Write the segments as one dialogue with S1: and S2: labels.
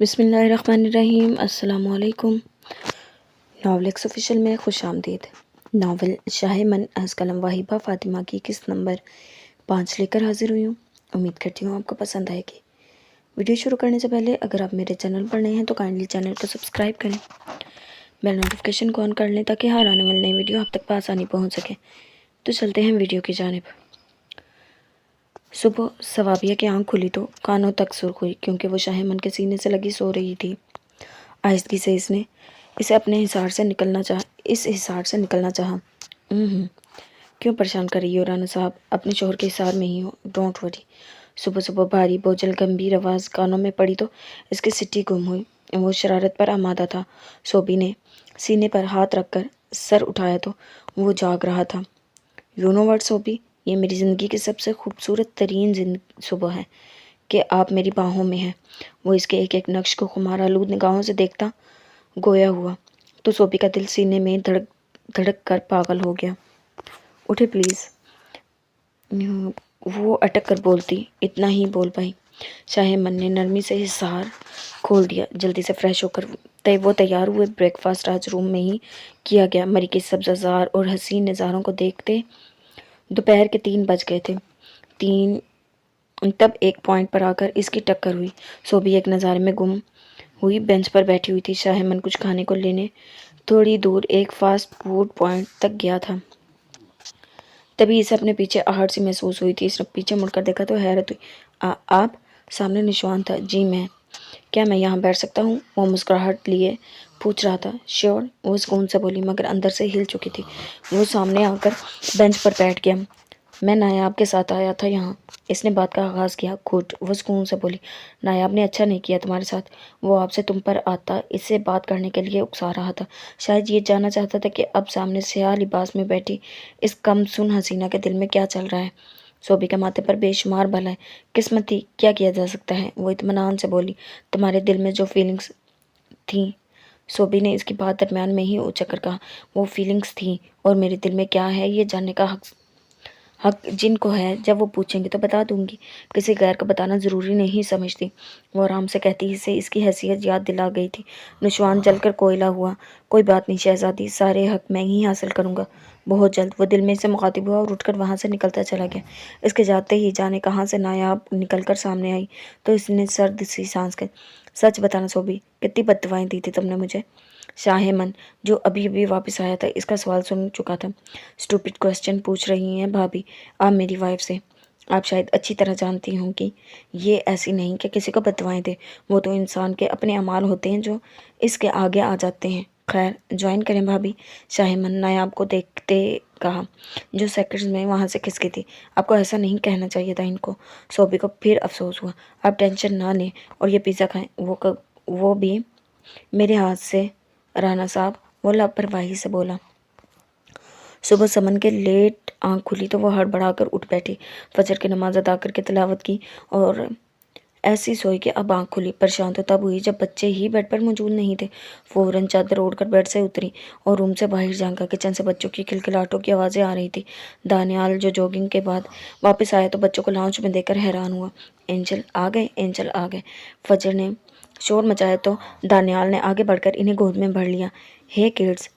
S1: बिस्मिल्लाहिर्रहमानिर्रहीम। अस्सलामुअलैकुम। नॉवलिक्स ऑफिशियल में खुश आमदीद। नावल शाह मन आज कलम वाहिबा फ़ातिमा की किस्त नंबर 5 लेकर हाजिर हुई हूँ। उम्मीद करती हूँ आपको पसंद आएगी। वीडियो शुरू करने से पहले अगर आप मेरे चैनल पर नए हैं तो काइंडली चैनल को सब्सक्राइब करें, बेल नोटिफिकेशन को ऑन कर लें ताकि हर आने वाली नई वीडियो आप तक आसानी पहुँच सके। तो चलते हैं वीडियो की जानिब। सुबह सवाबिया की आंख खुली तो कानों तक सुर्ख हुई, क्योंकि वो शाह मन के सीने से लगी सो रही थी। आहिस्तगी से इसने इसे अपने हिसार से निकलना चाहा। क्यों परेशान कर रही हो राना साहब? अपने शोहर के हिसार में ही हो, डोंट वरी। सुबह सुबह भारी बोझल गंभीर आवाज़ कानों में पड़ी तो इसकी सिट्टी गुम हुई। वो शरारत पर आमादा था। सोबी ने सीने पर हाथ रखकर सर उठाया तो वो जाग रहा था। यू नो व्हाट सोबी, ये मेरी ज़िंदगी की सबसे खूबसूरत तरीन सुबह है कि आप मेरी बाहों में हैं। वो इसके एक एक नक्श को खुमार आलूद निगाहों से देखता गोया हुआ तो सोबी का दिल सीने में धड़क धड़क कर पागल हो गया। उठे प्लीज़, वो अटक कर बोलती इतना ही बोल पाई। शाह मन ने नरमी से हिसार खोल दिया। जल्दी से फ्रेश होकर वो तैयार हुए। ब्रेकफास्ट आज रूम में ही किया गया। मरी के सब्ज़ाजार और हसीन नज़ारों को देखते दोपहर के 3 बज गए थे। तब एक पॉइंट पर आकर इसकी टक्कर हुई। सोबी एक नज़ारे में गुम हुई बेंच पर बैठी हुई थी। शाह मन कुछ खाने को लेने थोड़ी दूर एक फास्ट फूड पॉइंट तक गया था। तभी इसे अपने पीछे आहट सी महसूस हुई थी। इसने पीछे मुड़कर देखा तो हैरत हुई। आप? सामने निशान था। जी मैं। क्या मैं यहाँ बैठ सकता हूँ? वो मुस्कुराहट लिए पूछ रहा था। श्योर, वो सुकून से बोली, मगर अंदर से हिल चुकी थी। वो सामने आकर बेंच पर बैठ गया। मैं नायाब के साथ आया था यहाँ। इसने बात का आगाज़ किया। गुड, वो सुकून से बोली। नायाब ने अच्छा नहीं किया तुम्हारे साथ। वो आपसे तुम पर आता इससे बात करने के लिए उकसा रहा था। शायद ये जानना चाहता था कि अब सामने स्याह लिबास में बैठी इस कमसुन हसीना के दिल में क्या चल रहा है। सोबी के माथे पर बेशुमार भलाई किस्मत थी, क्या किया जा सकता है। वो इत्मीनान से बोली। तुम्हारे दिल में जो फीलिंग्स थी। सोबी ने इसकी बात दरमियान में ही उछक कर कहा। वो फीलिंग्स थी और मेरे दिल में क्या है ये जानने का हक जिनको है, जब वो पूछेंगे तो बता दूंगी। किसी गैर को बताना ज़रूरी नहीं समझती। वो आराम से कहती इसे इसकी हैसियत याद दिला गई थी। निशान जलकर कोयला हुआ। कोई बात नहीं शहजादी, सारे हक मैं ही हासिल करूंगा बहुत जल्द। वो दिल में से मुखातिब हुआ और उठकर वहाँ से निकलता चला गया। इसके जाते ही जाने कहाँ से नायाब निकलकर सामने आई तो इसने सर्द सी सांस कर, सच बताना सोबी, कितनी बददुआएं दी थी तुमने मुझे? शाह मन जो अभी अभी वापस आया था इसका सवाल सुन चुका था। स्टूपिड क्वेश्चन पूछ रही हैं भाभी आप मेरी वाइफ से। आप शायद अच्छी तरह जानती हों कि ये ऐसी नहीं कि किसी को बददुआएं दे। वो तो इंसान के अपने अमाल होते हैं जो इसके आगे आ जाते हैं। खैर ज्वाइन करें भाभी, शाह मन नायाब को देखते कहा, जो सेकंड्स में वहाँ से खिसकी थी। आपको ऐसा नहीं कहना चाहिए था इनको। सोबी को फिर अफसोस हुआ। आप टेंशन ना लें और ये पिज़्ज़ा खाएं, वो भी मेरे हाथ से। राना साहब, वो लापरवाही से बोला। सुबह समन के लेट आंख खुली तो वो हड़बड़ाकर उठ बैठी। फजर की नमाज अदा करके तिलावत की और ऐसी सोई कि अब आंख खुली। परेशान तो तब हुई जब बच्चे ही बेड पर मौजूद नहीं थे। फौरन चादर ओढ़कर बेड से उतरी और रूम से बाहर झांका। किचन से बच्चों की खिलखिलाहटों की आवाज़ें आ रही थी। दानियाल जो जॉगिंग के बाद वापस आया तो बच्चों को लाउंज में देखकर हैरान हुआ। एंजल आ गए, एंजल आ गए। फजर ने शोर मचाया तो दानियाल ने आगे बढ़कर इन्हें गोद में भर लिया। हे किड्स,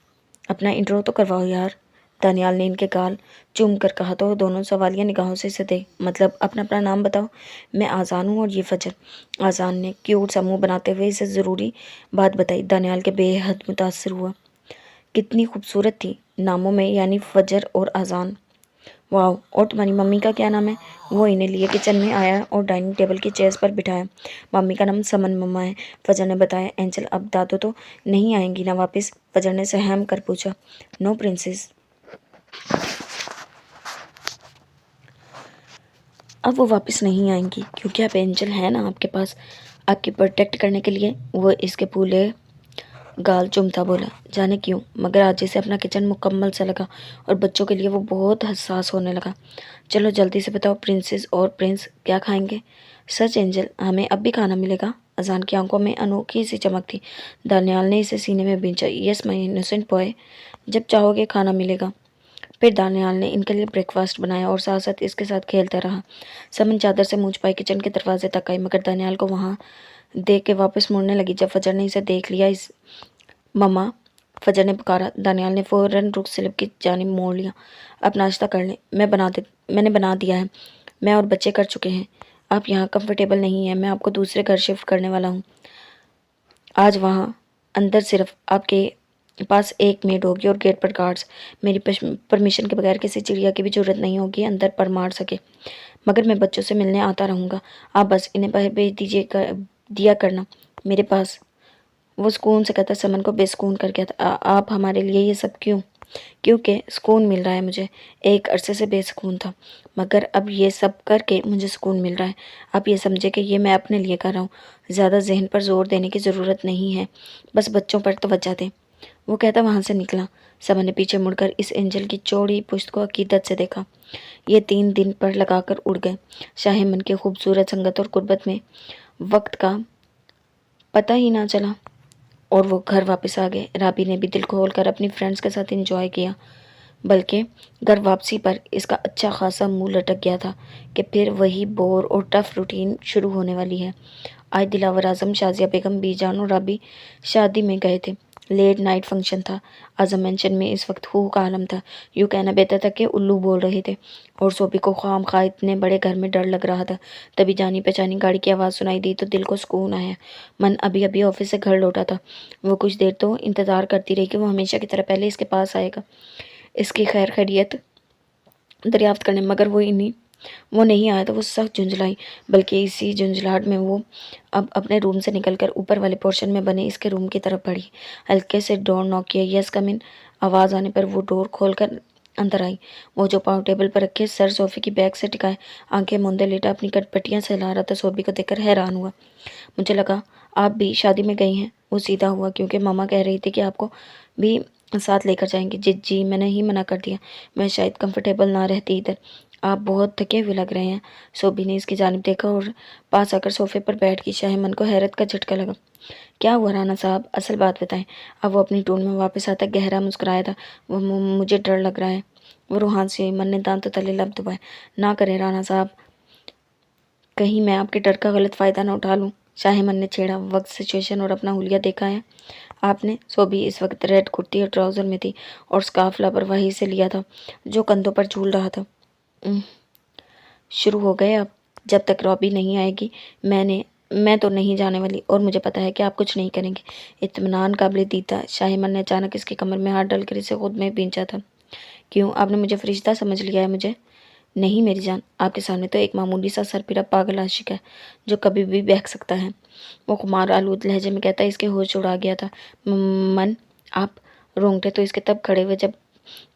S1: अपना इंट्रो तो करवाओ यार। दानियाल ने इनके गाल चूम कर कहा तो दोनों सवालिया निगाहों से इसे देख, मतलब अपना अपना नाम बताओ। मैं आज़ान हूँ और ये फजर। आज़ान ने क्यूट सा मुँह बनाते हुए इसे ज़रूरी बात बताई। दानियाल के बेहद मुतासर हुआ। कितनी खूबसूरत थी नामों में, यानी फजर और आज़ान। वाह, और तुम्हारी मम्मी का क्या नाम है? वो इन्हें लिए किचन में आया और डाइनिंग टेबल की चेयर्स पर बिठाया। मम्मी का नाम समन मम्मा है, फजर ने बताया। एंजल, अब दादो तो नहीं आएंगी ना वापस? फजर ने सहम कर पूछा। नो प्रिंसेस, अब वो वापस नहीं आएंगी, क्योंकि अब एंजल है ना आपके पास, आपकी प्रोटेक्ट करने के लिए। वो इसके पूले गाल चुमता बोला। जाने क्यों, मगर आज जैसे अपना किचन मुकम्मल सा लगा और बच्चों के लिए वो बहुत हसास होने लगा। चलो जल्दी से बताओ, प्रिंसेस और प्रिंस क्या खाएंगे? सच एंजल, हमें अब भी खाना मिलेगा? अजान की आंखों में अनोखी सी चमक थी। दानियाल ने इसे सीने में बिंचा। यस माय इनोसेंट बॉय, जब चाहोगे खाना मिलेगा। फिर दानियाल ने इनके लिए ब्रेकफास्ट बनाया और साथ साथ इसके साथ खेलता रहा। समन चादर से मुंह छुपाए किचन के दरवाजे तक आई, मगर दानियाल को वहाँ देख के वापस मुड़ने लगी। जब फजर ने इसे देख लिया, इस मम्मा, फजर ने पुकारा। दानियाल ने फ़ौरन रुख स्लिप की जानिब मोड़ लिया। अब नाश्ता कर लें, मैंने बना दिया है। मैं और बच्चे कर चुके हैं। आप यहाँ कंफर्टेबल नहीं हैं, मैं आपको दूसरे घर शिफ्ट करने वाला हूँ। आज वहाँ अंदर सिर्फ आपके पास एक मेड होगी और गेट पर गार्ड्स। मेरी परमिशन के बगैर किसी चिड़िया की भी जरूरत नहीं होगी अंदर पर मार सके। मगर मैं बच्चों से मिलने आता रहूँगा। आप बस इन्हें बाहर भेज दिया करना मेरे पास। वो सुकून से कहता, समन को बेसुकून कर गया था। आप हमारे लिए ये सब क्यों? क्योंकि सुकून मिल रहा है मुझे। एक अरसे से बेसुकून था, मगर अब ये सब करके मुझे सुकून मिल रहा है। आप ये समझे कि ये मैं अपने लिए कर रहा हूँ। ज़्यादा जहन पर जोर देने की ज़रूरत नहीं है, बस बच्चों पर तवज्जो दें। वो कहता वहाँ से निकला। समन ने पीछे मुड़कर इस एंजल की चौड़ी पुश्त को अकीदत से देखा। ये 3 दिन पर लगाकर उड़ गए। शाहिमन की खूबसूरत संगत और कुर्बत में वक्त का पता ही ना चला और वो घर वापस आ गए। राबी ने भी दिल खोल कर अपनी फ्रेंड्स के साथ एंजॉय किया, बल्कि घर वापसी पर इसका अच्छा खासा मुंह लटक गया था कि फिर वही बोर और टफ रूटीन शुरू होने वाली है। आज दिलावर आजम, शाजिया बेगम, बीजान और राबी शादी में गए थे। लेट नाइट फंक्शन था। आजम मेंशन में इस वक्त हू का आलम था। यूँ कहना बेहतर था कि उल्लू बोल रहे थे और सोबी को खाम खा इतने बड़े घर में डर लग रहा था। तभी जानी पहचानी गाड़ी की आवाज़ सुनाई दी तो दिल को सुकून आया। मन अभी अभी ऑफिस से घर लौटा था। वो कुछ देर तो इंतज़ार करती रही कि वो हमेशा की तरह पहले इसके पास आएगा, इसकी खैर खैरियत दरियाफ्त करने, मगर वो नहीं आया तो वो सख्त झुंझलाई। बल्कि इसी झुंझलाहट में वो अब अपने रूम से निकलकर ऊपर वाले पोर्शन में बने इसके रूम की तरफ बढ़ी। हल्के से डोर नॉक किया। यस कम इन आवाज़ आने पर वो डोर खोलकर अंदर आई। वो जो पाँव टेबल पर रखे, सर सोफे की बैक से टिकाए, आंखें मूंदे लेटा अपनी कटपटियाँ सहला रहा था। सोबी को देखकर हैरान हुआ। मुझे लगा आप भी शादी में गई हैं। वो सीधा हुआ, क्योंकि मामा कह रही थी कि आपको भी साथ लेकर जाएंगे। जी मैंने ही मना कर दिया, मैं शायद कंफर्टेबल ना रहती इधर। आप बहुत थके हुए लग रहे हैं। सोबी ने इसकी जानिब देखा और पास आकर सोफे पर बैठ गई। शाहिमन को हैरत का झटका लगा। क्या हुआ राना साहब, असल बात बताएं। अब वो अपनी टोन में वापस आता गहरा मुस्कुराया था। वो मुझे डर लग रहा है। वो रूहान से मन ने दांतों तले लब दबाए। ना करें राना साहब, कहीं मैं आपके डर का गलत फ़ायदा न उठा लूँ। शाहिमन ने छेड़ा। वक्त, सिचुएशन और अपना हुलिया देखा है आपने। सोबी इस वक्त रेड कुर्ती और ट्राउज़र में थी और स्कार्फ लापरवाही से लिया था जो कंधों पर झूल रहा था। शुरू हो गए अब। जब तक रॉबी नहीं आएगी मैं तो नहीं जाने वाली, और मुझे पता है कि आप कुछ नहीं करेंगे। इत्मीनान काबिल दीदा। शाहिमन ने अचानक इसकी कमर में हाथ डालकर इसे खुद में भींचा था। क्यों, आपने मुझे फरिश्ता समझ लिया है? मुझे नहीं मेरी जान, आपके सामने तो एक मामूली सा सरपिरा पागल आशिक है जो कभी भी बहक सकता है। वो खुमार आलूद लहजे में कहता, इसके होश उड़ा गया था। मन आप रोंगटे तो इसके तब खड़े हुए जब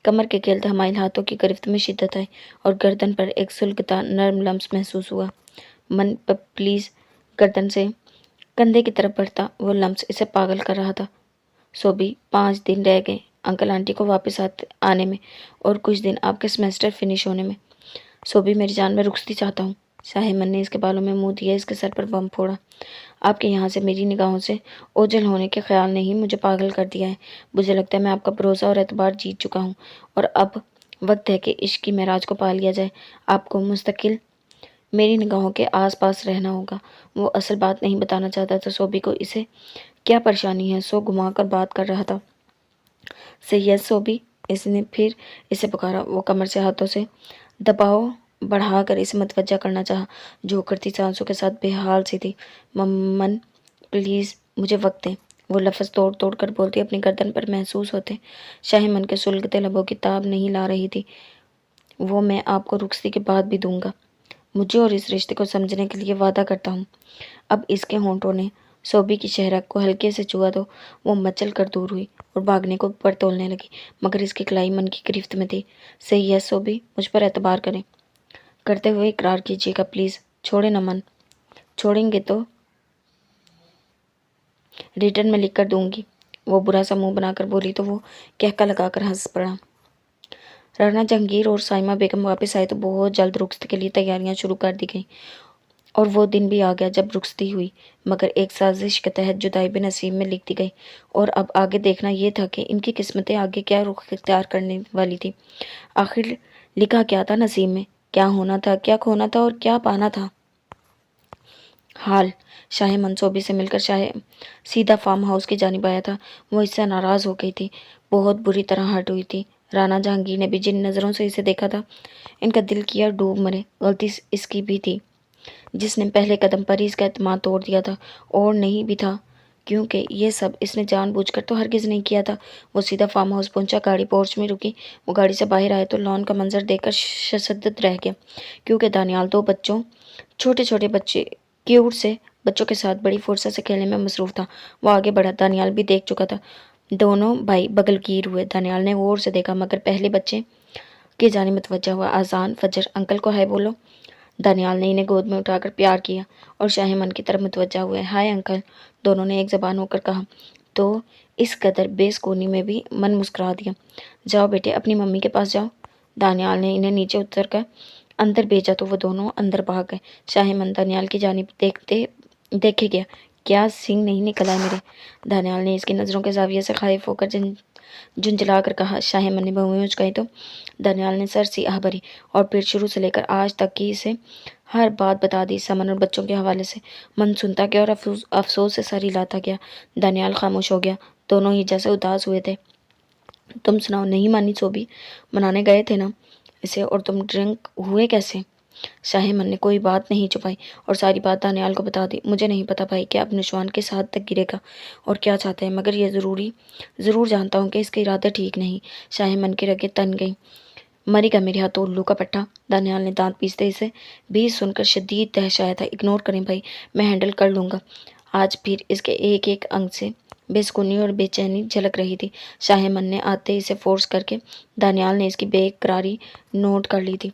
S1: कमर के खेल हमारे हाथों की गिरफ्त में शिद्दत आई और गर्दन पर एक सुलगता नर्म लम्स महसूस हुआ। मन पर प्लीज़ गर्दन से कंधे की तरफ बढ़ता। वो लम्स इसे पागल कर रहा था। सोबी 5 दिन रह गए अंकल आंटी को वापस आने में और कुछ दिन आपके सेमेस्टर फिनिश होने में। सोबी मेरी जान में रुखसती चाहता हूँ। शाहिमन ने इसके बालों में मुंह दिया, इसके सर पर बम फोड़ा। आपके यहाँ से मेरी निगाहों से ओझल होने के ख्याल ने ही मुझे पागल कर दिया है। मुझे लगता है मैं आपका भरोसा और एतबार जीत चुका हूँ और अब वक्त है कि इश्क की महराज को पा लिया जाए। आपको मुस्तकिल मेरी निगाहों के आसपास रहना होगा। वो असल बात नहीं बताना चाहता था सोबी को इसे क्या परेशानी है। सो घुमा कर बात कर रहा था। सही है सोबी, इसने फिर इसे पुकारा। वो कमर से हाथों से दबाव बढ़ाकर इसे मतवज्जा करना चाहा। जो करती सांसों के साथ बेहाल सी थी। मन प्लीज़ मुझे वक्त दें। वो लफ्ज़ तोड़ तोड़ कर बोलती, अपनी गर्दन पर महसूस होते शाहिमन के सुलगते लबों की ताब नहीं ला रही थी। वो मैं आपको रुखसती के बाद भी दूंगा। मुझे और इस रिश्ते को समझने के लिए वादा करता हूँ। अब इसके होंठों ने सोबी की शहरक को हल्के से छुआ तो वो मचल कर दूर हुई और भागने को ऊपर तोलने लगी, मगर इसकी कलाई मन की गिरफ्त में थी। सही है सोबी, मुझ पर एतबार करें करते हुए इकरार कीजिएगा प्लीज़। छोड़े न मन। छोड़ेंगे तो रिटर्न में लिख कर दूंगी। वो बुरा सा मुंह बनाकर बोली तो वो कहका लगाकर हंस पड़ा। राना जहांगीर और साइमा बेगम वापस आए तो बहुत जल्द रुखसती के लिए तैयारियां शुरू कर दी गई और वो दिन भी आ गया जब रुखसती हुई, मगर एक साजिश के तहत जुदाई भी नसीब में लिख दी गई। और अब आगे देखना ये था कि इनकी किस्मतें आगे क्या रुख इख्तियार करने वाली थी। आखिर लिखा क्या था नसीब में, क्या होना था, क्या खोना था और क्या पाना था। हाल शाह मंसूबी से मिलकर सीधा फार्म हाउस की जानिब आया था। वो इससे नाराज़ हो गई थी, बहुत बुरी तरह हर्ट हुई थी। राना जहांगीर ने भी जिन नज़रों से इसे देखा था, इनका दिल किया डूब मरे। गलती इसकी भी थी, जिसने पहले कदम पर ही इसका एतमाद तोड़ दिया था, और नहीं भी था, क्योंकि ये सब इसने जानबूझकर तो हरगिज़ नहीं किया था। वो सीधा फार्म हाउस पहुंचा, गाड़ी पोर्च में रुकी। वो गाड़ी से बाहर आए तो लॉन का मंजर देखकर शशद्दत रह गया, क्योंकि दानियाल दो बच्चों, छोटे छोटे बच्चे, क्यूट से बच्चों के साथ बड़ी फुर्सत से खेलने में मसरूफ था। वो आगे बढ़ा, दानियाल भी देख चुका था। दोनों भाई बगलगीर हुए। दानियाल ने गौर से देखा, मगर पहले बच्चे की जानिब मुतवज्जा हुआ। आजान फजर, अंकल को हाय बोलो। दानियाल ने इन्हें गोद में उठाकर प्यार किया और शाहिमन की तरफ मुतवज्जा हुए। हाय अंकल, दोनों ने एक ज़बान होकर कहा। तो इस कदर बेसुकूनी में भी मन मुस्कुरा दिया। जाओ बेटे, अपनी मम्मी के पास जाओ। दानियाल ने इन्हें नीचे उतर कर अंदर भेजा तो वो दोनों अंदर भाग गए। शाहिमन दानियाल की जानिब देखते देखे गया, क्या सिंह नहीं निकला है मेरे। दानियाल ने इसकी नज़रों के जाविये से खाइफ होकर झुंझला कर कहा। शाहिमन ने भौहें उचकाई तो दानियाल ने सर सी आह भरी और फिर शुरू से लेकर आज तक की इसे हर बात बता दी, समन और बच्चों के हवाले से। मन सुनता गया और अफसोस से सर हिलाता गया। दानियाल खामोश हो गया। दोनों ही जैसे उदास हुए थे। तुम सुनाओ, नहीं मानी सोबी? मनाने गए थे ना इसे, और तुम ड्रिंक हुए कैसे? शाहिमन ने कोई बात नहीं छुपाई और सारी बात दानियाल को बता दी। मुझे नहीं पता भाई कि अब नुशवान किस हद तक गिरेगा और क्या चाहते हैं, मगर ये ज़रूर जानता हूँ कि इसके इरादे ठीक नहीं। शाहिमन की रगें तन गई। मरेगा मेरे हाथों उल्लू का पट्टा। दानियाल ने दांत पीसते इसे भी सुनकर शदीद तहश आया था। इग्नोर करें भाई, मैं हैंडल कर लूँगा। आज फिर इसके एक एक अंग से बेसुकूनी और बेचैनी झलक रही थी। शाहिमन ने आते इसे फोर्स करके दानियाल ने इसकी बेकरारी नोट कर ली थी।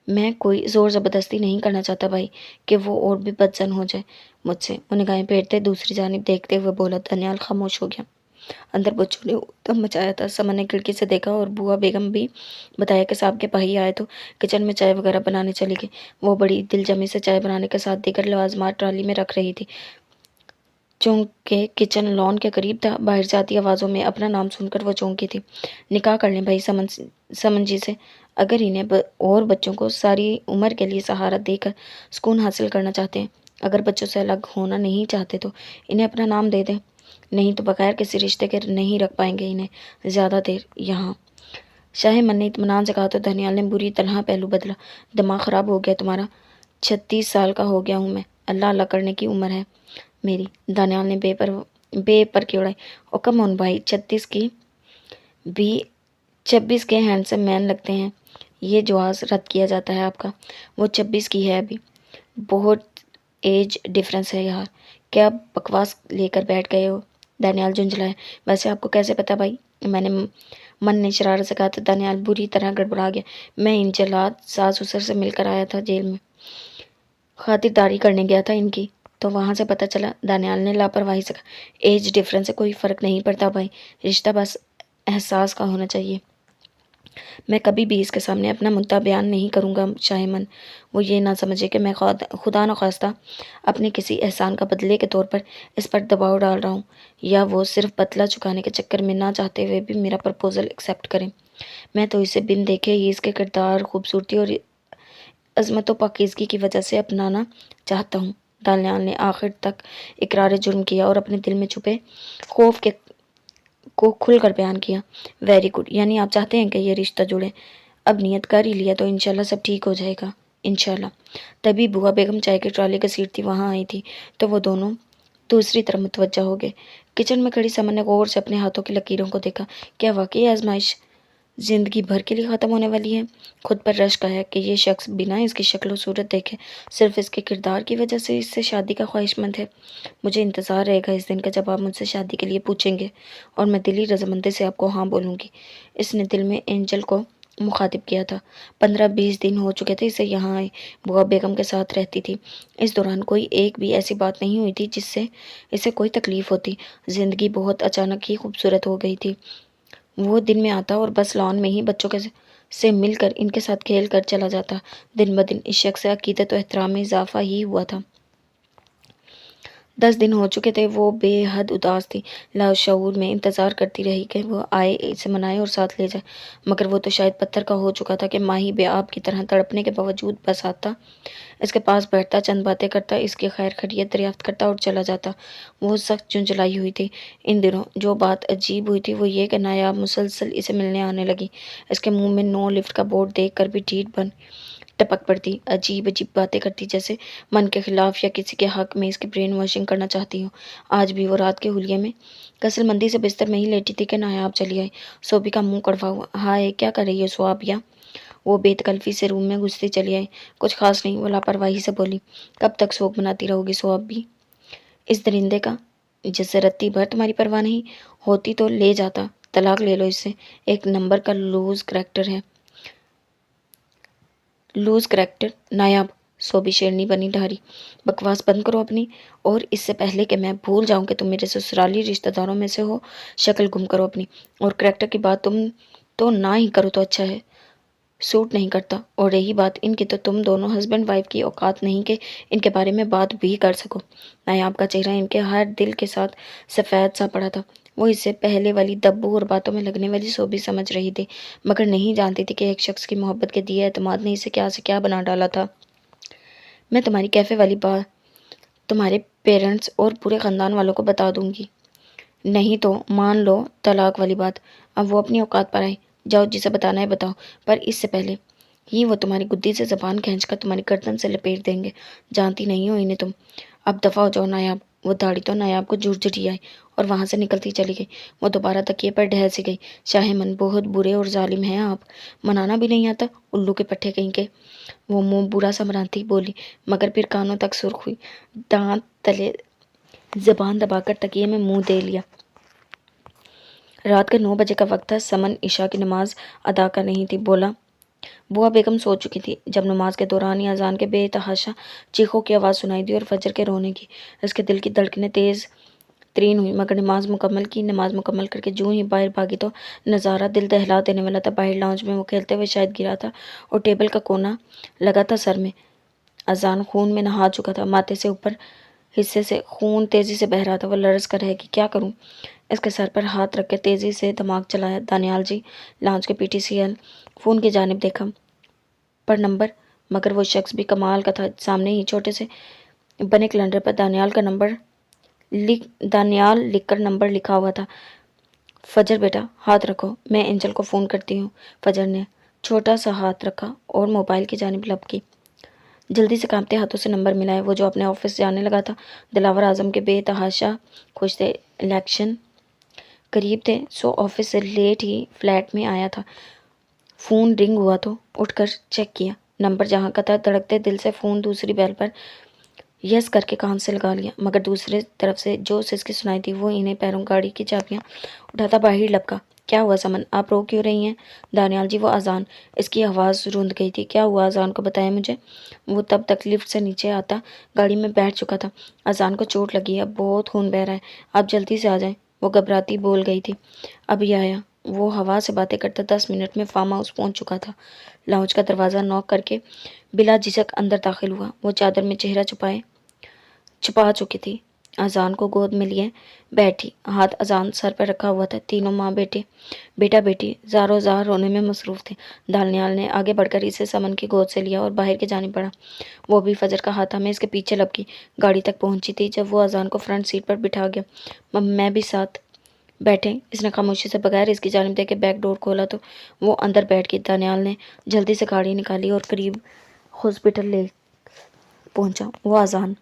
S1: मैं कोई ज़ोर ज़बरदस्ती नहीं करना चाहता भाई कि वो और भी बदजन हो जाए मुझसे। वो निगाहें फेरते दूसरी जानिब देखते हुए बोला। दानियाल खामोश हो गया। अंदर बच्चों ने उत्तम मचाया था। समन ने खिड़की से देखा और बुआ बेगम भी बताया कि साहब के भाई आए तो किचन में चाय वगैरह बनाने चली गई। वो बड़ी दिलजमी से चाय बनाने के साथ दीगर लवाजमात ट्राली में रख रही थी। चौंके किचन लॉन के करीब था। बाहर जाती आवाज़ों में अपना नाम सुनकर वो चौंकी थी। निकाह कर लें भाई समन जी से, अगर इन्हें और बच्चों को सारी उम्र के लिए सहारा देकर सुकून हासिल करना चाहते हैं। अगर बच्चों से अलग होना नहीं चाहते तो इन्हें अपना नाम दे दें, नहीं तो बगैर किसी रिश्ते के नहीं रख पाएंगे इन्हें ज़्यादा देर यहाँ। शाहिमन ने इत्मीनान से कहा तो दानियाल ने बुरी तरह पहलू बदला। दिमाग ख़राब हो गया तुम्हारा? 36 साल का हो गया हूँ मैं, अल्लाह अल्लाह करने की उम्र है मेरी। दानियाल ने बेपर की उड़ाई। और कम ऑन भाई, 36 की भी 26 के हैंडसम मैन लगते हैं। ये जवाज़ रद्द किया जाता है आपका। वो 26 की है अभी। बहुत एज डिफरेंस है यार, क्या बकवास लेकर बैठ गए हो? दानियाल झुंझलाया। वैसे आपको कैसे पता भाई? मैंने मन ने शरारत से कहा तो दानियाल बुरी तरह गड़बड़ा गया। मैं इन जलाद सास ससुर से मिलकर आया था जेल में, खातिरदारी करने गया था इनकी, तो वहाँ से पता चला। दानियाल ने लापरवाही से कहा। एज डिफरेंस से कोई फ़र्क नहीं पड़ता भाई, रिश्ता बस एहसास का होना चाहिए। मैं कभी भी इसके सामने अपना मुद्दा बयान नहीं करूँगा शाहिमन। वो ये ना समझे कि मैं खुदा न खास्ता अपने किसी एहसान का बदले के तौर पर इस पर दबाव डाल रहा हूँ, या वो सिर्फ बदला चुकाने के चक्कर में ना चाहते हुए भी मेरा प्रपोज़ल एक्सेप्ट करें। मैं तो इसे बिन देखे ही इसके किरदार, खूबसूरती और अज़मत व पाकीज़गी की वजह से अपनाना चाहता हूँ। दानियाल ने आखिर तक इकरार जुर्म किया और अपने दिल में छुपे खौफ को खुलकर बयान किया। वेरी गुड, यानी आप चाहते हैं कि ये रिश्ता जुड़े। अब नियत कर ही लिया तो इंशाल्लाह सब ठीक हो जाएगा, इंशाल्लाह। तभी बुआ बेगम चाय की ट्रॉली की सीट थी वहाँ आई थी तो वो दोनों दूसरी तरफ मुतवज्जा हो गए। किचन में खड़ी समन ने गौर से अपने हाथों की लकीरों को देखा। क्या वाकई आजमाइश ज़िंदगी भर के लिए ख़त्म होने वाली है? खुद पर रश्क आया कि ये शख्स बिना इसकी शक्ल और सूरत देखे सिर्फ इसके किरदार की वजह से इससे शादी का ख्वाहिशमंद है। मुझे इंतज़ार रहेगा इस दिन का जब आप मुझसे शादी के लिए पूछेंगे और मैं दिली रजामंदी से आपको हाँ बोलूँगी। इसने दिल में एंजल को मुखातिब किया था। 15-20 दिन हो चुके थे इसे यहाँ आए। बुआ बेगम के साथ रहती थी। इस दौरान कोई एक भी ऐसी बात नहीं हुई थी जिससे इसे कोई तकलीफ़ होती। ज़िंदगी बहुत अचानक ही खूबसूरत हो गई थी। वो दिन में आता और बस लॉन में ही बच्चों के से मिलकर इनके साथ खेल कर चला जाता। दिन ब दिन इस शख्स से अकीदत और एहतराम में इजाफा ही हुआ था। 10 दिन हो चुके थे। वो बेहद उदास थी, लाशऊर में इंतज़ार करती रही कि वो आए, इसे मनाए और साथ ले जाए। मगर वो तो शायद पत्थर का हो चुका था कि माही बेआब की तरह तड़पने के बावजूद बस आता, इसके पास बैठता, चंद बातें करता, इसकी खैर खैरियत दरियाफ्त करता और चला जाता। वो सख्त झुंझलाई हुई थी। इन दिनों जो बात अजीब हुई थी वो ये कि नायाब मुसलसल इसे मिलने आने लगी। इसके मुंह में नो लिफ्ट का बोर्ड देख कर भी ढीठ बन टपक पड़ती, अजीब अजीब बातें करती, जैसे मन के खिलाफ या किसी के हक में इसकी ब्रेन वॉशिंग करना चाहती हूँ। आज भी वो रात के हुलिये में कसलमंदी से बिस्तर में ही लेटी थी कि नायाब चली आई। सोबी का मुंह कड़वा हुआ। हाय, क्या कर रही है स्वाबिया? वो बेतकल्फी से रूम में घुसती चली आई। कुछ खास नहीं, वो लापरवाही से बोली। कब तक शोक मनाती रहोगी स्वाबी? इस दरिंदे का जिससे रत्ती भर तुम्हारी परवाह नहीं होती तो ले जाता, तलाक ले लो इससे। एक नंबर का लूज करैक्टर है। लूज करैक्टर नायाब। सोबी शेरनी बनी ढारी। बकवास बंद करो अपनी, और इससे पहले कि मैं भूल जाऊं कि तुम मेरे ससुराली रिश्तेदारों में से हो, शक्ल गुम करो अपनी। और करैक्टर की बात तुम तो ना ही करो तो अच्छा है, सूट नहीं करता। और रही बात इनकी, तो तुम दोनों हस्बैंड वाइफ की औकात नहीं कि इनके बारे में बात भी कर सको। नायाब का चेहरा इनके हर दिल के साथ सफ़ेद सा पड़ा था। वो इससे पहले वाली दब्बू और बातों में लगने वाली सोबी समझ रही थी, मगर नहीं जानती थी कि एक शख्स की मोहब्बत के दिए एतमाद ने इसे क्या से क्या बना डाला था। मैं तुम्हारी कैफ़े वाली बात तुम्हारे पेरेंट्स और पूरे ख़ानदान वालों को बता दूंगी, नहीं तो मान लो तलाक वाली बात। अब वो अपनी औकात पर आए। जाओ, जिसे बताना है बताओ, पर इससे पहले ही वो तुम्हारी गुद्दी से ज़बान खींचकर तुम्हारी गर्दन से लपेट देंगे। जानती नहीं हो इन्हें तुम। अब दफ़ा हो जाओ नायाब। वो दाढ़ी तो नायाब को झुरझुरी आई और वहाँ से निकलती चली गई। वो दोबारा तकिए पर ढह सी गई। शाहिमन, बहुत बुरे और जालिम हैं आप। मनाना भी नहीं आता, उल्लू के पट्टे कहीं के। वो मुंह बुरा सा बनाती बोली, मगर फिर कानों तक सुर्ख हुई। दांत तले जबान दबाकर तकिए में मुंह दे लिया। रात के 9 बजे का वक्त था। समन ईशा की नमाज अदा कर नहीं थी। बोला, बुआ बेगम सो चुकी थी जब नमाज के दौरान ही अजान के बेतहाशा चीखों की आवाज़ सुनाई दी और फजर के रोने की। इसके दिल की धड़कनें तेज़ तरीन हुई, मगर नमाज मुकम्मल की। नमाज मुकम्मल करके जूं ही बाहर भागी तो नज़ारा दिल दहला देने वाला था। बाहर लाउंज में वो खेलते हुए शायद गिरा था और टेबल का कोना लगा था सर में। अजान खून में नहा चुका था। माथे से ऊपर हिस्से से खून तेज़ी से बह रहा था। वह लरज़ कर रह कि क्या करूं। इसके सर पर हाथ रख के तेज़ी से दिमाग चलाया। दानियाल जी, लाउंज के पीटीसीएल फ़ोन की जानिब देखा, पर नंबर, मगर वो शख्स भी कमाल का था। सामने ही छोटे से बने कैलेंडर पर दानियाल लिखकर नंबर लिखा हुआ था। फजर बेटा, हाथ रखो, मैं एंजल को फ़ोन करती हूँ। फजर ने छोटा सा हाथ रखा और मोबाइल की जानिब लपकी। जल्दी से कांपते हाथों से नंबर मिलाए। वो जो अपने ऑफिस जाने लगा था। दिलावर आजम के बेतहाशा खुश थे। इलेक्शन करीब थे, सो ऑफिस से लेट ही फ्लैट में आया था। फ़ोन रिंग हुआ तो उठकर चेक किया। नंबर जहाँ का था, धड़कते दिल से फ़ोन दूसरी बेल पर यस करके कान से लगा लिया, मगर दूसरे तरफ से जो सिसकी सुनाई थी वो इन्हें पैरों गाड़ी की चाबियाँ उठाता बाहर लपका। क्या हुआ समन, आप रो क्यों रही हैं? दानियाल जी, वो अजान। इसकी आवाज़ रुंध गई थी। क्या हुआ अजान को बताया मुझे। वो तब तक लिफ्ट से नीचे आता गाड़ी में बैठ चुका था। अजान को चोट लगी है, अब बहुत खून बह रहा है, आप जल्दी से आ जाएं, वो घबराती बोल गई थी। अभी आया। वो हवा से बातें करता 10 मिनट में फार्म हाउस पहुंच चुका था। लाउंज का दरवाज़ा नॉक करके बिला झिझक अंदर दाखिल हुआ। वो चादर में चेहरा छुपा चुकी थी। अजान को गोद में लिए बैठी, हाथ अजान सर पर रखा हुआ था। तीनों माँ बेटा बेटी ज़ारो ज़ार रोने में मसरूफ़ थे। दानियाल ने आगे बढ़कर इसे समन की गोद से लिया और बाहर की जानिब बढ़ा। वो भी फजर का हाथा में इसके पीछे लपकी गाड़ी तक पहुंची थी जब वो अजान को फ्रंट सीट पर बिठा गया। मैं भी साथ बैठे, इसने खामोशी से बगैर इसकी जानिब देखे बैक डोर खोला तो वो अंदर बैठ गई। दानियाल ने जल्दी से गाड़ी निकाली और करीब हॉस्पिटल ले पहुंचा। वो अजान,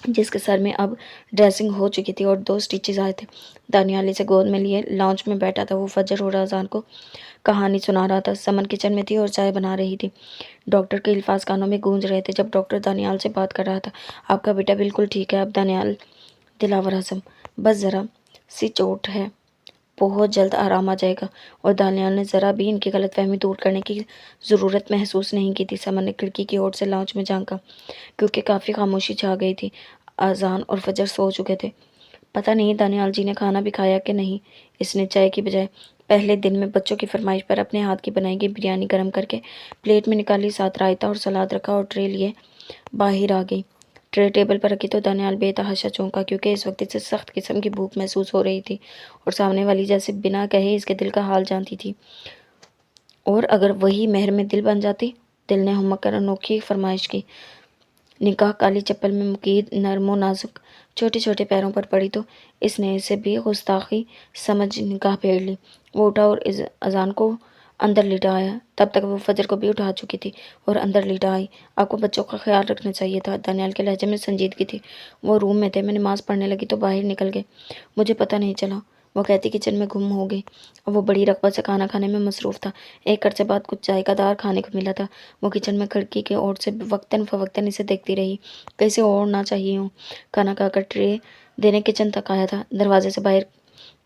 S1: जिसके सर में अब ड्रेसिंग हो चुकी थी और 2 स्टिचेस आए थे, दानियाल से गोद में लिए लाउंज में बैठा था। वो फजर और अजान को कहानी सुना रहा था। समन किचन में थी और चाय बना रही थी। डॉक्टर के अल्फाज कानों में गूंज रहे थे जब डॉक्टर दानियाल से बात कर रहा था। आपका बेटा बिल्कुल ठीक है अब दानियाल। दिलावर आजम, बस ज़रा सी चोट है, बहुत जल्द आराम आ जाएगा। और दानियाल ने ज़रा भी इनकी गलतफहमी दूर करने की ज़रूरत महसूस नहीं की थी। समन ने खिड़की की ओर से लाउंज में झांका, क्योंकि काफ़ी खामोशी छा गई थी। अजान और फजर सो चुके थे। पता नहीं दानियाल जी ने खाना भी खाया कि नहीं। इसने चाय की बजाय पहले दिन में बच्चों की फरमाइश पर अपने हाथ की बनाई गई बिरयानी गर्म करके प्लेट में निकाली, साथ रायता और सलाद रखा और ट्रे लिए बाहर आ गई। ट्रे टेबल पर रखी तो दानियाल बेतहाशा चौंका, क्योंकि इस वक्त इसे सख्त किस्म की भूख महसूस हो रही थी और सामने वाली जैसे बिना कहे इसके दिल का हाल जानती थी। और अगर वही मेहर में दिल बन जाती? दिल ने हुम्मक कर अनोखी फरमाइश की। निगाह काली चप्पल में मुकीद नरमो नाजुक छोटे छोटे पैरों पर पड़ी तो इसने इसे भी गुस्ताखी समझ निगाह फेर ली। वो उठा और इस अजान को अंदर लेटा आया। तब तक वो फजर को भी उठा चुकी थी और अंदर लेटा आई। आपको बच्चों का ख्याल रखना चाहिए था। दानियाल के लहजे में संजीदगी थी। वो रूम में थे। मैं नमाज पढ़ने लगी तो बाहर निकल गए, मुझे पता नहीं चला। वो कहती किचन में गुम हो गई। वो बड़ी रग़बत से खाना खाने में मसरूफ़ था। एक अरसे बाद कुछ जायकादार खाने को मिला था। वो किचन में खिड़की के ओर से वक्तन फ़वक्तन इसे देखती रही। कैसे ओढ़ना चाहिए हो। खाना खाकर ट्रे देने किचन तक आया था। दरवाजे से बाहर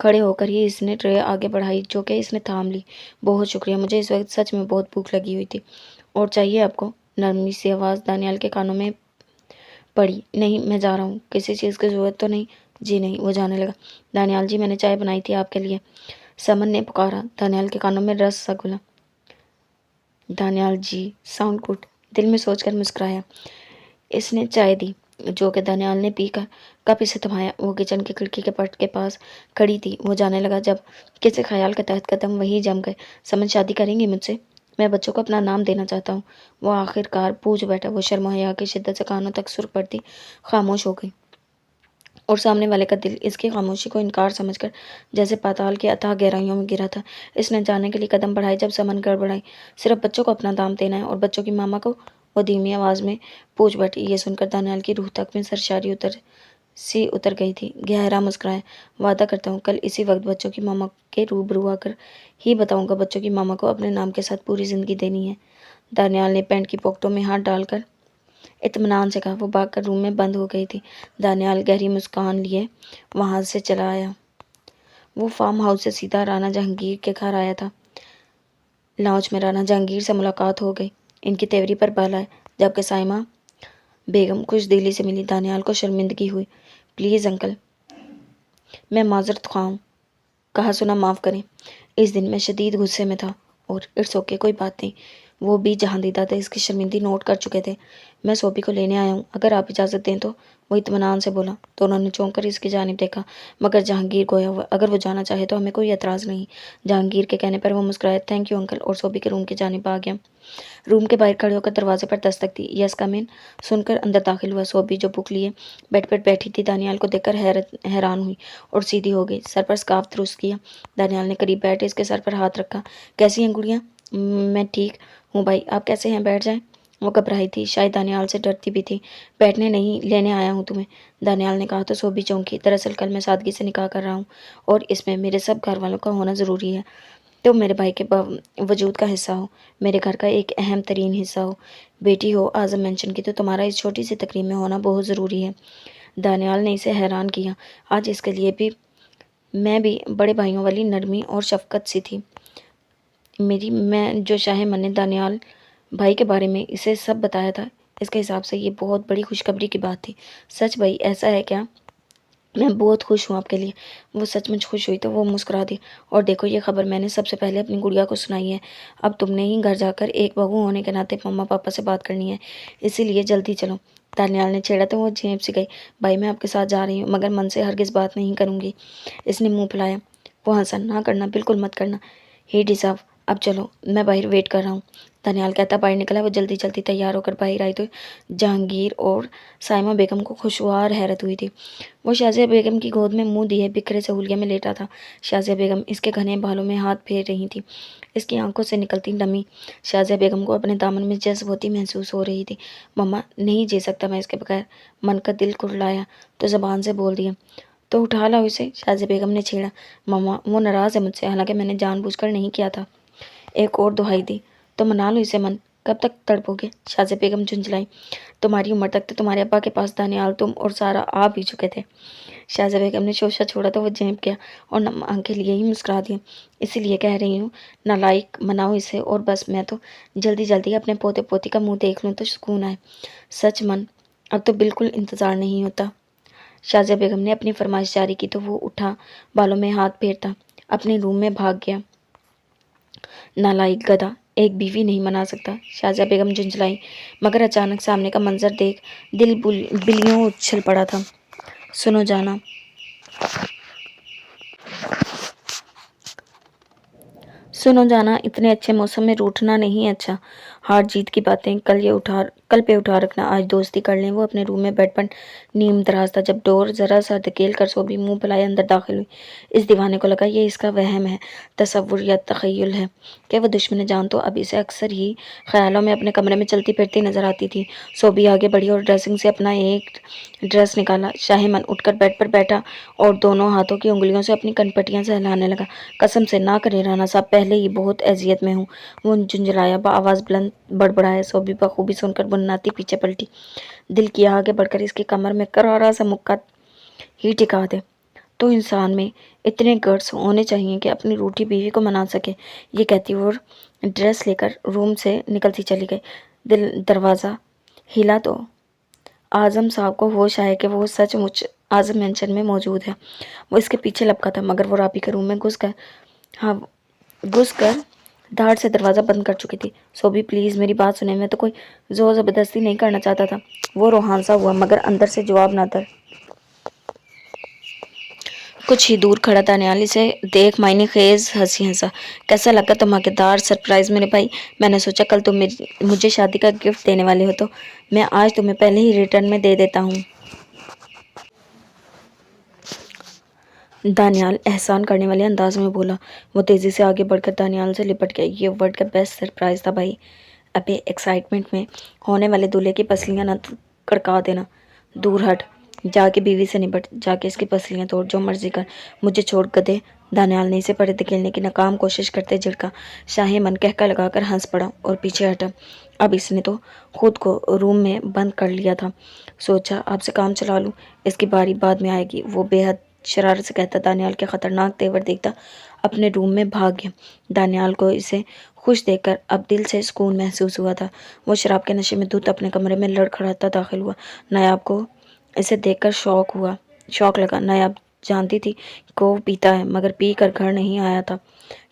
S1: खड़े होकर ही इसने ट्रे आगे बढ़ाई, जो कि इसने थाम ली। बहुत शुक्रिया, मुझे इस वक्त सच में बहुत भूख लगी हुई थी। और चाहिए आपको? नरमी सी आवाज़ दानियाल के कानों में पड़ी। नहीं, मैं जा रहा हूँ, किसी चीज़ की ज़रूरत तो नहीं? जी नहीं। वो जाने लगा। दानियाल जी, मैंने चाय बनाई थी आपके लिए, समन ने पुकारा। दानियाल के कानों में रस सा घुला। दानियाल जी, साउंड गुड, दिल में सोचकर मुस्कुराया। इसने चाय दी, जो कि दानियाल ने पीकर कप इसे थमाया। वो किचन की खिड़की के पट के पास खड़ी थी। वो जाने लगा जब किसी ख्याल के तहत कदम वहीं जम गए। समन, शादी करेंगी मुझसे? मैं बच्चों को अपना नाम देना चाहता हूँ। वो आखिरकार पूछ बैठा। वो शर्म हया की शिद्दत से कानों तक सुर्ख पड़ती खामोश हो गई और सामने वाले का दिल इसकी खामोशी को इनकार समझकर जैसे पाताल की अथाह गहराइयों में गिरा था। इसने जाने के लिए कदम बढ़ाए जब समन गड़बड़ाई। सिर्फ बच्चों को अपना दाम देना है और बच्चों की मामा को? वो धीमी आवाज़ में पूछ बैठी। ये सुनकर दानियाल की रूह तक में सरशारी उतर गई थी। गहरा मुस्कुराया। वादा करता हूँ कल इसी वक्त बच्चों की मामा के रूबरू आकर ही बताऊंगा बच्चों की मामा को अपने नाम के साथ पूरी ज़िंदगी देनी है। दानियाल ने पैंट की पॉकेटों में हाथ डालकर इत्मीनान से कहा। वो भागकर रूम में बंद हो गई थी। दानियाल गहरी मुस्कान लिए वहाँ से चला आया। वो फार्म हाउस से सीधा राना जहांगीर के घर आया था। लॉन्च में राना जहांगीर से मुलाकात हो गई। इनकी तेवरी पर बल आए, जबकि साइमा बेगम खुश दिली से मिली। दानियाल को शर्मिंदगी हुई। प्लीज़ अंकल, मैं माजरत ख़्वाह हूँ, कहा सुना माफ़ करें। इस दिन मैं शदीद गुस्से में था। और इट्स ओके, कोई बात नहीं। वो भी जहाँ दीदा थे इसकी शर्मिंदगी नोट कर चुके थे। मैं सोबी को लेने आया हूँ, अगर आप इजाज़त दें तो। वो इत्मीनान से बोला। दोनों ने चौंक कर इसकी जानिब देखा, मगर जहांगीर गोया हुआ। अगर वो जाना चाहे तो हमें कोई एतराज़ नहीं। जहांगीर के कहने पर वो मुस्कुराया। थैंक यू अंकल, और सोबी के रूम की जानिब आ गया। रूम के बाहर खड़े होकर दरवाजे पर दस्तक दी। यस कम इन सुनकर अंदर दाखिल हुआ। सोबी जो बुक लिए बेड पर बैठी थी दानियाल को देखकर हैरान हुई और सीधी हो गई। सर पर स्कार्फ दुरुस्त किया। दानियाल ने करीब बैठे इसके सर पर हाथ रखा। कैसी हैं गुड़िया? मैं ठीक हूँ भाई, आप कैसे हैं? बैठ जाएं। वो घबराई थी, शायद दानियाल से डरती भी थी। बैठने नहीं, लेने आया हूँ तुम्हें, दानियाल ने कहा तो सोबी चौंकी। दरअसल कल मैं सादगी से निकाह कर रहा हूँ और इसमें मेरे सब घर वालों का होना ज़रूरी है। तो मेरे भाई के वजूद का हिस्सा हो, मेरे घर का एक अहम तरीन हिस्सा हो। बेटी हो आज़म मेंशन की, तो तुम्हारा इस छोटी सी तकरीब में होना बहुत ज़रूरी है। दानियाल ने इसे हैरान किया। आज इसके लिए भी मैं भी बड़े भाइयों वाली नरमी और शफकत सी थी मैं जो शाहे मन ने दानियाल भाई के बारे में इसे सब बताया था, इसके हिसाब से ये बहुत बड़ी खुशखबरी की बात थी। सच भाई, ऐसा है क्या? मैं बहुत खुश हूँ आपके लिए। वो सचमुच खुश हुई तो वो मुस्कुरा दी। और देखो, ये खबर मैंने सबसे पहले अपनी गुड़िया को सुनाई है। अब तुमने ही घर जाकर एक बहू होने के नाते मम्मा पापा से बात करनी है, इसीलिए जल्दी चलो। दानियाल ने छेड़ा तो वो झेप सी गई। भाई, मैं आपके साथ जा रही हूँ, मगर मन से हरगिज़ बात नहीं करूँगी। इसने मुँह फुलाया। वो हंसा। ना करना, बिल्कुल मत करना। हे डिसाफ, अब चलो, मैं बाहर वेट कर रहा हूँ। दानियाल कहता बाहर निकला। वो जल्दी जल्दी तैयार होकर बाहर आई तो जहांगीर और साइमा बेगम को खुशवार हैरत हुई थी। वो शाज़िया बेगम की गोद में मुंह दिए बिखरे सहूलिया में लेटा था। शाज़िया बेगम इसके घने बालों में हाथ फेर रही थी। इसकी आंखों से निकलती नमी शाज़िया बेगम को अपने दामन में जज्ब होती महसूस हो रही थी। मम्मा, नहीं जी सकता मैं इसके बगैर। मन का दिल कुड़लाया तो ज़बान से बोल दिया। तो उठा लाओ इसे, शाज़िया बेगम ने छेड़ा। मम्मा, वो नाराज़ है मुझसे, हालांकि मैंने जानबूझकर नहीं किया था। एक और दुहाई दी। तो मना लो इसे मन, कब तक तड़पोगे? शाज़िया बेगम झुंझलाई। तुम्हारी उम्र तक तो तुम्हारे अब्बा के पास दानियाल, तुम और सारा आ भी चुके थे। शाज़िया बेगम ने शोशा छोड़ा तो वो झेंप गया और नम आंखें लिए ही मुस्कुरा दिया। इसीलिए कह रही हूँ, नालायक, मनाओ इसे और बस। मैं तो जल्दी जल्दी अपने पोते पोती का मुंह देख लूँ तो सुकून आए। सच मन, अब तो बिल्कुल इंतज़ार नहीं होता। शाज़िया बेगम ने अपनी फरमाइश जारी की तो वो उठा, बालों में हाथ फेरता अपने रूम में भाग गया। नालायक गधा, एक बीवी नहीं मना सकता, शाजिया बेगम झुंझलाई, मगर अचानक सामने का मंजर देख दिल बिलियों उछल पड़ा था। सुनो जाना, सुनो जाना, इतने अच्छे मौसम में रूठना नहीं अच्छा। हार जीत की बातें कल पे उठा रखना, आज दोस्ती कर लें। वो अपने रूम में बेड पर नीम दराज था जब डोर जरा सा धकेल कर सोबी मुंह फैलाए अंदर दाखिल हुई। इस दीवाने को लगा ये इसका वहम है, तसव्वुर या तखय्युल है कि वो दुश्मन जान तो अब इसे अक्सर ही ख्यालों में अपने कमरे में चलती फिरती नजर आती थी। सोबी आगे बढ़ी और ड्रेसिंग से अपना एक ड्रेस निकाला। शाहिमन उठकर बेड पर बैठा और दोनों हाथों की उंगलियों से अपनी कनपटियां सहलाने लगा। कसम से ना करे राना साहब, पहले ही बहुत अजियत में हूँ। वो झुंझलाया, आवाज बुलंद बड़बड़ाया। सोबी बखूबी सुनकर बुननाती पीछे पलटी। दिल किया आगे बढ़कर इसकी कमर में करारा सा मुक्का ही टिका दे। तो इंसान में इतने गट्स होने चाहिए कि अपनी रूठी बीवी को मना सके। ये कहती वो ड्रेस लेकर रूम से निकलती चली गई। दरवाज़ा हिला तो आजम साहब को होश आया कि वो सचमुच आजम मेंशन में मौजूद है। वो इसके पीछे लपका था, मगर वो राबी के रूम में घुस कर धाड़ से दरवाज़ा बंद कर चुकी थी। सोबी प्लीज़ मेरी बात सुने, मैं तो कोई जोर ज़बरदस्ती नहीं करना चाहता था। वो रोहानसा हुआ, मगर अंदर से जवाब ना था। कुछ ही दूर खड़ा दानियाली से देख मायने खेज हंसी हंसा। कैसा लगा धमाकेदार सरप्राइज मेरे भाई? मैंने सोचा कल तुम मुझे शादी का गिफ्ट देने वाले हो, तो मैं आज तुम्हें पहले ही रिटर्न में दे देता हूँ। दानियाल एहसान करने वाले अंदाज में बोला। वो तेज़ी से आगे बढ़कर दानियाल से लिपट गया। ये वर्ल्ड का बेस्ट सरप्राइज था भाई। अबे एक्साइटमेंट में होने वाले दूल्हे की पसलियाँ ना कड़का देना। दूर हट, जाके बीवी से निपट, जाके इसकी पसलियाँ तोड़, जो मर्जी कर, मुझे छोड़ गधे। दानियाल ने इसे पर्दे धकेलने की नाकाम कोशिश करते झिड़का। शाही मन कहका लगाकर हंस पड़ा और पीछे हटा। अब इसने तो खुद को रूम में बंद कर लिया था। सोचा आपसे काम चला लूँ, इसकी बारी बाद में आएगी। वो बेहद शरारत से कहता दानियाल के खतरनाक तेवर देखता अपने रूम में भाग गया। दानियाल को इसे खुश देखकर अब दिल से सुकून महसूस हुआ था। वो शराब के नशे में धुत अपने कमरे में लड़खड़ाता दाखिल हुआ। नायाब को इसे देखकर शौक लगा। नायाब जानती थी कि वो पीता है, मगर पी कर घर नहीं आया था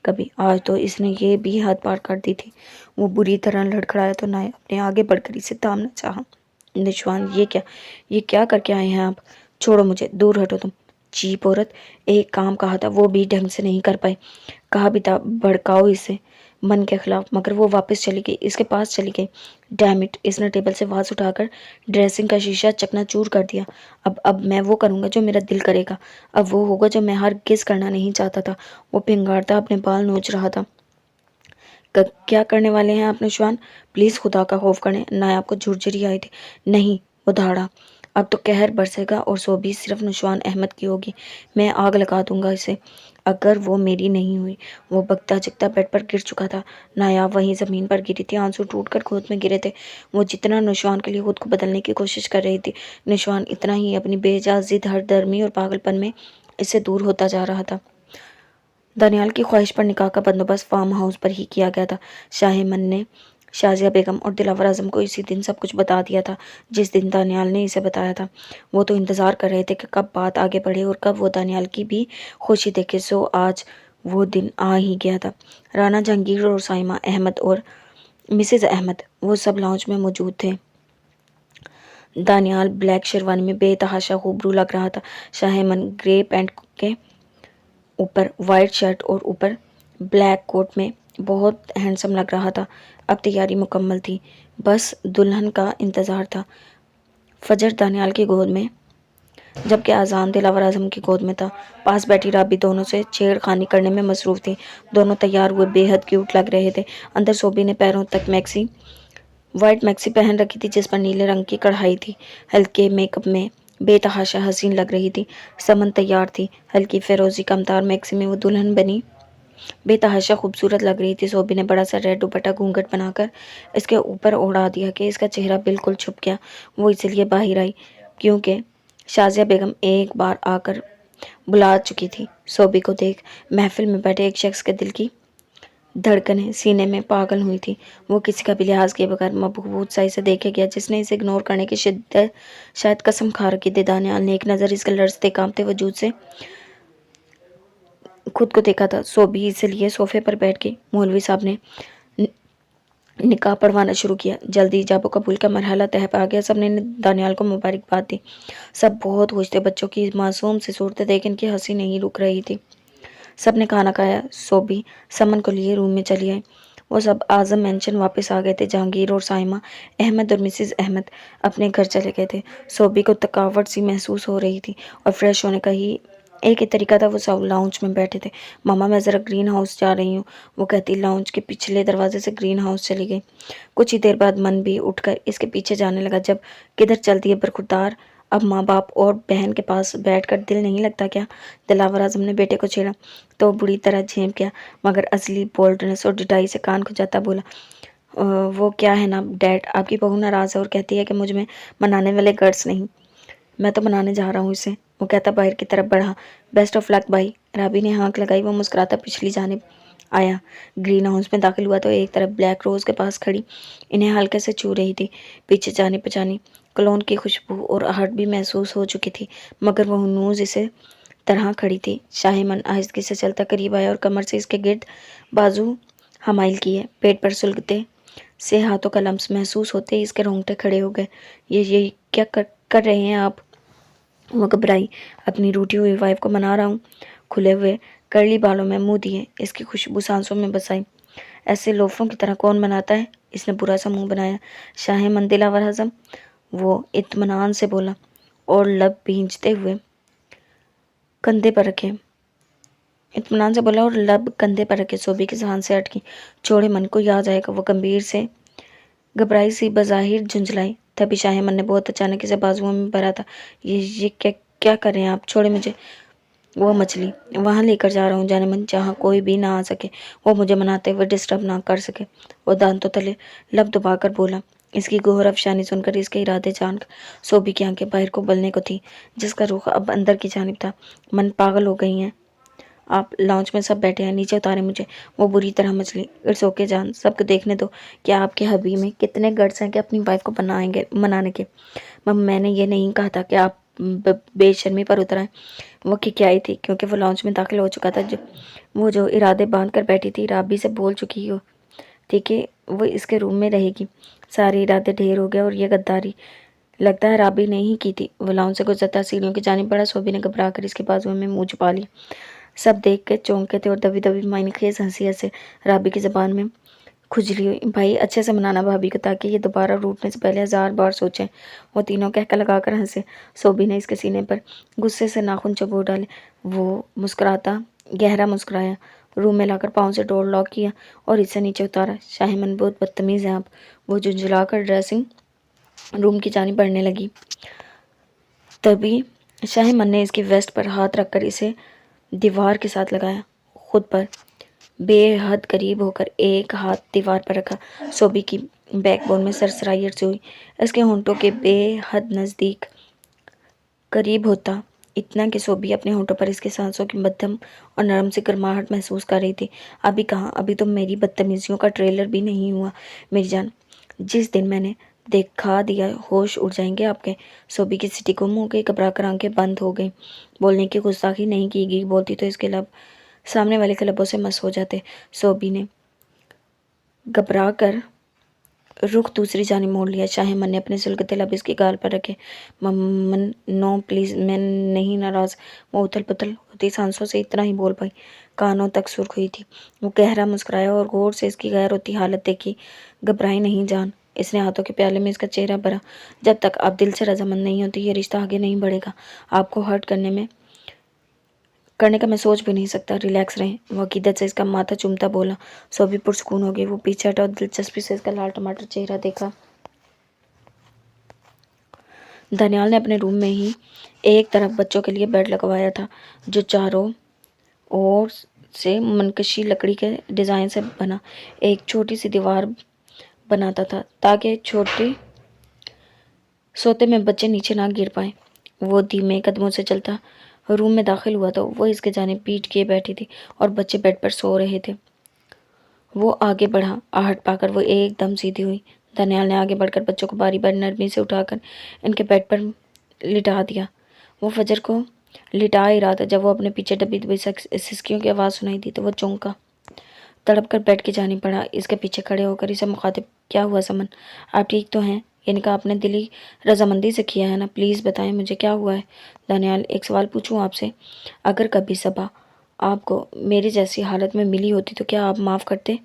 S1: कभी। आज तो इसने ये भी हद पार कर दी थी। वो बुरी तरह लड़खड़ाया तो नायाब ने आगे बढ़कर इसे थामना चाहा। निशवान, ये क्या करके आए हैं आप? छोड़ो मुझे, दूर हटो तुम चीप औरत। एक काम कहा था वो भी ढंग से नहीं कर पाई। कहा भी था भड़काओ इसे मन के खिलाफ, मगर वो वापस चली गई, इसके पास चली गई। डैम इट, इसने टेबल से वाज उठाकर ड्रेसिंग का शीशा चकनाचूर कर दिया। अब मैं वो करूँगा जो मेरा दिल करेगा। अब वो होगा जो मैं हरगिज़ करना नहीं चाहता था। वो पिंगारता अपने बाल नोच रहा था। क्या करने वाले हैं आप निशवान? प्लीज़ खुदा का खौफ करें। नायाब को झुरझुरी आई थी। नहीं, वो धाड़ा। अब तो कहर बरसेगा और सोबी सिर्फ नुशवान अहमद की होगी। मैं आग लगा दूंगा इसे अगर वो मेरी नहीं हुई। वो बकता जगता बेड पर गिर चुका था। नायाब वहीं ज़मीन पर गिरी थी, आंसू टूटकर गोद में गिरे थे। वो जितना नुशवान के लिए खुद को बदलने की कोशिश कर रही थी, नुशवान इतना ही अपनी बेजा जिद, हरदर्मी और पागलपन में इससे दूर होता जा रहा था। दानियाल की ख्वाहिश पर निकाह का बंदोबस्त फार्म हाउस पर ही किया गया था। शाहिमन ने शाजिया बेगम और दिलावर आजम को इसी दिन सब कुछ बता दिया था जिस दिन दानियाल ने इसे बताया था। वो तो इंतज़ार कर रहे थे कि कब बात आगे बढ़े और कब वो दानियाल की भी खुशी देखे। सो आज वो दिन आ ही गया था। राना जहांगीर और साइमा अहमद और मिसेज़ अहमद वो सब लाउंज में मौजूद थे। दानियाल ब्लैक शेरवानी में बेतहाशा खूबरू लग रहा था। शाहिमन ग्रे पैंट के ऊपर वाइट शर्ट और ऊपर ब्लैक कोट में बहुत हैंडसम लग रहा था। अब तैयारी मुकम्मल थी, बस दुल्हन का इंतज़ार था। फजर दानियाल की गोद में, जबकि आज़ान दिलावर आज़म की गोद में था। पास बैठी राबी दोनों से छेड़खानी करने में मसरूफ़ थी। दोनों तैयार हुए बेहद क्यूट लग रहे थे। अंदर सोबी ने पैरों तक वाइट मैक्सी पहन रखी थी जिस पर नीले रंग की कढ़ाई थी। हल्के मेकअप में बेतहाशा हसीन लग रही थी। समन तैयार थी। हल्की फिरोजी कमतार मैक्सी में वो दुल्हन बनी बेतहाशा खूबसूरत लग रही थी। सोबी ने बड़ा सा रेड दुपट्टा घूंघट बनाकर इसके ऊपर ओढ़ा दिया कि इसका चेहरा बिल्कुल छुप गया। वो इसलिए बाहर आई क्योंकि शाजिया बेगम एक बार आकर बुला चुकी थी। सोबी को देख महफिल में बैठे एक शख्स के दिल की धड़कनें सीने में पागल हुई थी। वो किसी का भी लिहाज किए बगैर मबहूत सा इसे देखे गया, जिसने इसे इग्नोर करने की शिद्दत शायद कसम खा रखी थी। दानियाल ने एक नज़र इसके लड़ते कांपते वजूद से खुद को देखा था। सोबी इसलिए सोफे पर बैठ गई। मौलवी साहब ने निकाह पढ़वाना शुरू किया। जल्दी इजाब कबूल का मरहला तय पा गया। सबने दानियाल को मुबारकबाद दी। सब बहुत खुश थे। बच्चों की मासूम सी सूरत देख इनकी हंसी नहीं रुक रही थी। सबने खाना खाया। सोबी समन को लिए रूम में चली आई। वो सब आजम मेंशन वापस आ गए थे। जहांगीर और साइमा अहमद और मिसिज अहमद अपने घर चले गए थे। सोबी को थकावट सी महसूस हो रही थी और फ्रेश होने का ही एक ही तरीका था। वो सब लाउंज में बैठे थे। मामा मैं ज़रा ग्रीन हाउस जा रही हूँ, वो कहती लाउंज के पिछले दरवाजे से ग्रीन हाउस चली गई। कुछ ही देर बाद मन भी उठकर इसके पीछे जाने लगा। जब किधर चलती है बरखुरदार, अब माँ बाप और बहन के पास बैठकर दिल नहीं लगता क्या? दिलावर आजम ने बेटे को छेड़ा तो बुरी तरह झेप गया, मगर असली बोल्डनेस और डिटाई से कान खुजाता बोला, वो क्या है ना डैड, आपकी बहू नाराज़ है और कहती है कि मुझ में मनाने वाले गर्ड्स नहीं। मैं तो मनाने जा रहा हूँ इसे, वो कहता बाहर की तरफ बढ़ा। बेस्ट ऑफ लक भाई, राबी ने हाँक लगाई। वो मुस्कुराता पिछली जानिब आया। ग्रीन हाउस में दाखिल हुआ तो एक तरफ ब्लैक रोज़ के पास खड़ी इन्हें हल्के से छू रही थी। पीछे जाने पहचानी कलोन की खुशबू और आहट भी महसूस हो चुकी थी, मगर वह नूज इसे तरह खड़ी थी। शाहीमन आहिस्तगी से चलता करीब आया और कमर से इसके गिर्द बाजू हमाइल किए। पेट पर सुलगते से हाथों का लम्स महसूस होते ही इसके रोंगटे खड़े हो गए। ये क्या कर रहे हैं आप? वो घबराई। अपनी रूठी हुई वाइफ को मना रहा हूँ। खुले हुए कर्ली बालों में मुंह दिए, इसकी खुशबू सांसों में बसाई। ऐसे लोफों की तरह कौन मनाता है? इसने बुरा सा मुंह बनाया। शाहे मन दिलावर हजम, वो इत्मीनान से बोला और लब भींचते हुए कंधे पर रखे। इत्मीनान से बोला और लब कंधे पर रखे। सोबी की जहान से अटकी। छोड़े, मन को याद आएगा। वो गंभीर से घबराई सी बज़ाहिर झुंझलाई। तभी शाहीमन ने बहुत अचानक इसे बाजुओं में भरा था। ये क्या कर रहे हैं आप? छोड़े मुझे। वो मछली वहाँ लेकर जा रहा हूँ, जाने मन, जहाँ कोई भी ना आ सके, वो मुझे मनाते हुए डिस्टर्ब ना कर सके। वो दांतों तले लब दबाकर बोला। इसकी गोहर अफशानी सुनकर, इसके इरादे जानकर सोबी की आंखें बाहर को बलने को थी, जिसका रुख अब अंदर की जानिब था। मन पागल हो गई हैं आप? लॉन्च में सब बैठे हैं, नीचे उतारे मुझे। वो बुरी तरह मछली। इट्स ओके जान, सबको देखने दो कि आपके हबी में कितने गट्स हैं कि अपनी वाइफ को मनाने के। मैंने ये नहीं कहा था कि आप बेशर्मी पर उतर आए। वो क्या आई थी, क्योंकि वो लॉन्च में दाखिल हो चुका था। जो इरादे बांध कर बैठी थी, राबी से बोल चुकी हो थी कि वो इसके रूम में रहेगी। सारे इरादे ढेर हो गए और ये गद्दारी लगता है राबी ने ही की थी। वो लॉन्च से गुजरता सीढ़ियों की जानिब बढ़ा। सोबी ने घबरा कर इसके बाजुओं में मुँह छुपा ली। सब देख के चौंके थे और दबी दबी मायनेखेज हंसी हंसे। राबी की ज़बान में खुजली हुई। भाई अच्छे से मनाना भाभी को, ताकि ये दोबारा रूठने से पहले 1000 बार सोचें। वो तीनों कहकर लगाकर हंसे। सोबी ने इसके सीने पर गुस्से से नाखून चबो डाले। वो मुस्कुराता गहरा मुस्कुराया, रूम में लाकर पाँव से डोर लॉक किया और इसे नीचे उतारा। शाहीमन बहुत बदतमीज़ है आप, वो झुंझलाकर ड्रेसिंग रूम की जानिब बढ़ने लगी। तभी शाहीमन ने इसकी वेस्ट पर हाथ रखकर इसे दीवार के साथ लगाया, खुद पर बेहद करीब होकर एक हाथ दीवार पर रखा। सोबी की बैकबोन में सरसराहट सी हुई। इसके होंठों के बेहद नज़दीक करीब होता, इतना कि सोबी अपने होंठों पर इसके सांसों की मध्यम और नरम सी गर्माहट महसूस कर रही थी। अभी कहाँ, अभी तो मेरी बदतमीजियों का ट्रेलर भी नहीं हुआ मेरी जान। जिस दिन मैंने देखा दिया, होश उड़ जाएंगे आपके। सोबी की सिटी गुम हो गई, घबरा कर आंखें बंद हो गई। बोलने की गुस्ताखी नहीं की गई, बोलती तो इसके लब सामने वाले के लबों से मस हो जाते। सोबी ने घबरा कर रुख दूसरी जानिब मोड़ लिया। शाहीमन ने अपने सुलगते लब इसकी गाल पर रखे। ममन नो प्लीज़, मैं नहीं नाराज़। वो उथल पुथल होती सांसों से इतना ही बोल पाई, कानों तक सुर्ख हुई थी। वो गहरा मुस्कुराया और गौर से इसकी गैर होती हालत देखी। घबराई नहीं जान, इसने हाथों के प्याले में इसका चेहरा भरा। जब तक आप दिल से रजामंद नहीं होती, ये रिश्ता आगे नहीं बढ़ेगा। आपको हर्ट करने का मैं सोच भी नहीं सकता। रिलैक्स रहें। वो अकीदत से इसका माथा चूमता बोला। सोबी पुरसकून हो गई। वो पीछे हटा और दिलचस्पी से इसका लाल टमाटर चेहरा देखा। दानियाल ने अपने रूम में ही एक तरफ बच्चों के लिए बेड लगवाया था, जो चारों ओर से मनकशी लकड़ी के डिज़ाइन से बना एक छोटी सी दीवार बनाता था, ताकि छोटे सोते में बच्चे नीचे ना गिर पाए। वो धीमे कदमों से चलता रूम में दाखिल हुआ तो वो इसके जाने पीठ किए बैठी थी और बच्चे बेड पर सो रहे थे। वो आगे बढ़ा। आहट पाकर वो एकदम सीधी हुई। दानियाल ने आगे बढ़कर बच्चों को बारी बारी नरमी से उठाकर इनके बेड पर लिटा दिया। वो फजर को लिटा ही रहा था जब वो अपने पीछे दबी दबी सिसकियों की आवाज़ सुनाई दी तो वो चौंका। तड़प कर बैठ के जानी पड़ा। इसके पीछे खड़े होकर इसे मुखातिब, क्या हुआ समन, आप ठीक तो हैं? यानी कि आपने दिली रजामंदी से किया है ना? प्लीज़ बताएं मुझे क्या हुआ है। दानियाल, एक सवाल पूछूं आपसे, अगर कभी सबा आपको मेरी जैसी हालत में मिली होती तो क्या आप माफ़ करते